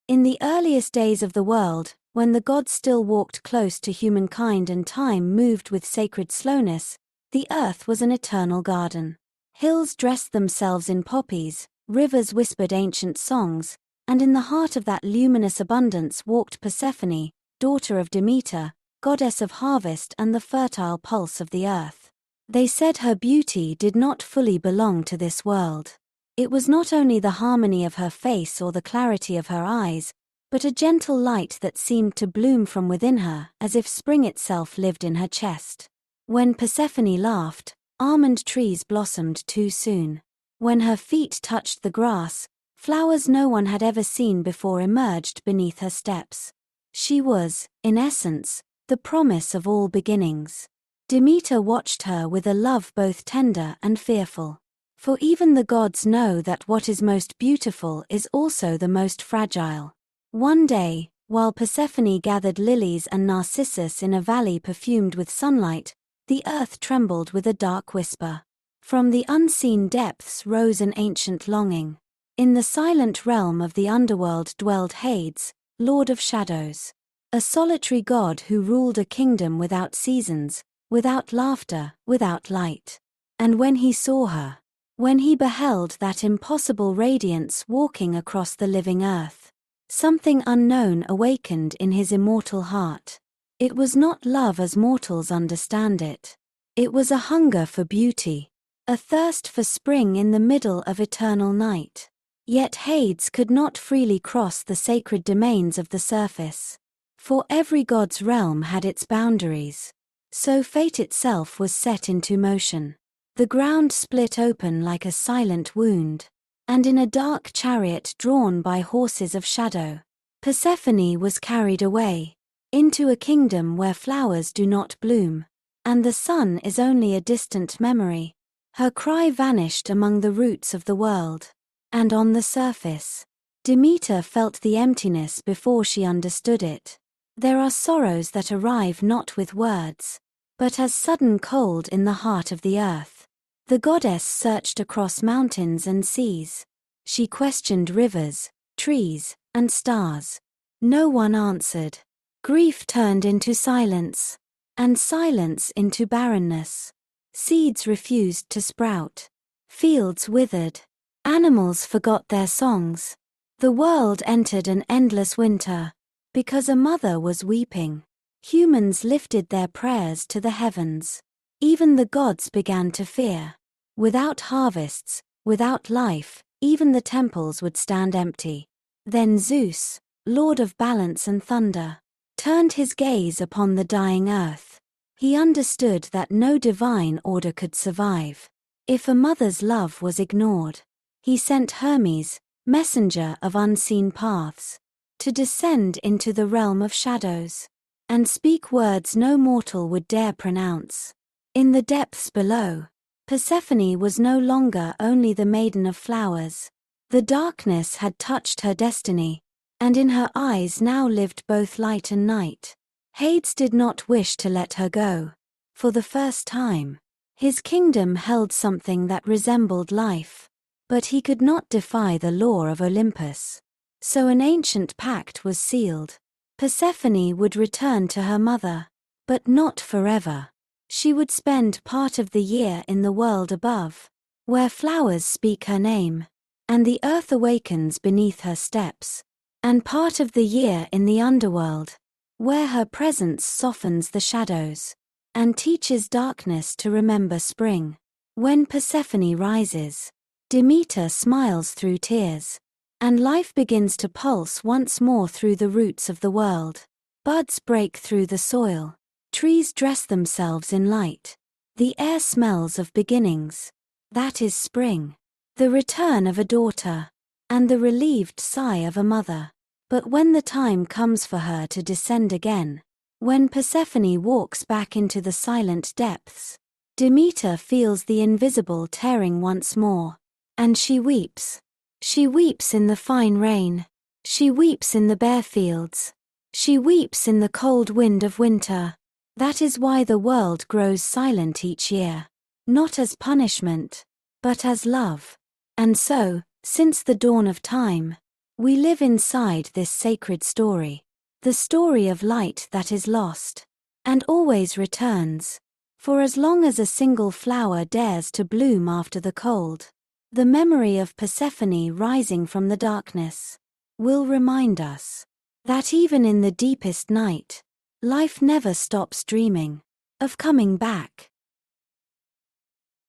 In the earliest days of the world, when the gods still walked close to humankind and time moved with sacred slowness, the earth was an eternal garden. Hills dressed themselves in poppies, rivers whispered ancient songs, and in the heart of that luminous abundance walked Persephone, daughter of Demeter, goddess of harvest and the fertile pulse of the earth. They said her beauty did not fully belong to this world. It was not only the harmony of her face or the clarity of her eyes, but a gentle light that seemed to bloom from within her, as if spring itself lived in her chest. When Persephone laughed, almond trees blossomed too soon. When her feet touched the grass, flowers no one had ever seen before emerged beneath her steps. She was, in essence, the promise of all beginnings. Demeter watched her with a love both tender and fearful. For even the gods know that what is most beautiful is also the most fragile. One day, while Persephone gathered lilies and narcissus in a valley perfumed with sunlight, the earth trembled with a dark whisper. From the unseen depths rose an ancient longing. In the silent realm of the underworld dwelled Hades, lord of shadows. A solitary god who ruled a kingdom without seasons, without laughter, without light. And when he saw her, when he beheld that impossible radiance walking across the living earth, something unknown awakened in his immortal heart. It was not love as mortals understand it. It was a hunger for beauty, a thirst for spring in the middle of eternal night. Yet Hades could not freely cross the sacred domains of the surface. For every god's realm had its boundaries. So fate itself was set into motion. The ground split open like a silent wound. And in a dark chariot drawn by horses of shadow, Persephone was carried away, into a kingdom where flowers do not bloom, and the sun is only a distant memory. Her cry vanished among the roots of the world. And on the surface, Demeter felt the emptiness before she understood it. There are sorrows that arrive not with words, but as sudden cold in the heart of the earth. The goddess searched across mountains and seas. She questioned rivers, trees, and stars. No one answered. Grief turned into silence, and silence into barrenness. Seeds refused to sprout. Fields withered. Animals forgot their songs. The world entered an endless winter, because a mother was weeping. Humans lifted their prayers to the heavens. Even the gods began to fear. Without harvests, without life, even the temples would stand empty. Then Zeus, lord of balance and thunder, turned his gaze upon the dying earth. He understood that no divine order could survive if a mother's love was ignored. He sent Hermes, messenger of unseen paths, to descend into the realm of shadows and speak words no mortal would dare pronounce. In the depths below, Persephone was no longer only the maiden of flowers. The darkness had touched her destiny, and in her eyes now lived both light and night. Hades did not wish to let her go. For the first time, his kingdom held something that resembled life. But he could not defy the law of Olympus. So an ancient pact was sealed. Persephone would return to her mother, but not forever. She would spend part of the year in the world above, where flowers speak her name, and the earth awakens beneath her steps, and part of the year in the underworld, where her presence softens the shadows, and teaches darkness to remember spring. When Persephone rises, Demeter smiles through tears, and life begins to pulse once more through the roots of the world. Buds break through the soil. Trees dress themselves in light. The air smells of beginnings. That is spring. The return of a daughter, and the relieved sigh of a mother. But when the time comes for her to descend again, when Persephone walks back into the silent depths, Demeter feels the invisible tearing once more. And she weeps. She weeps in the fine rain. She weeps in the bare fields. She weeps in the cold wind of winter. That is why the world grows silent each year. Not as punishment, but as love. And so, since the dawn of time, We live inside this sacred story, the story of light that is lost, and always returns. For as long as a single flower dares to bloom after the cold, the memory of Persephone rising from the darkness will remind us that even in the deepest night, life never stops dreaming of coming back.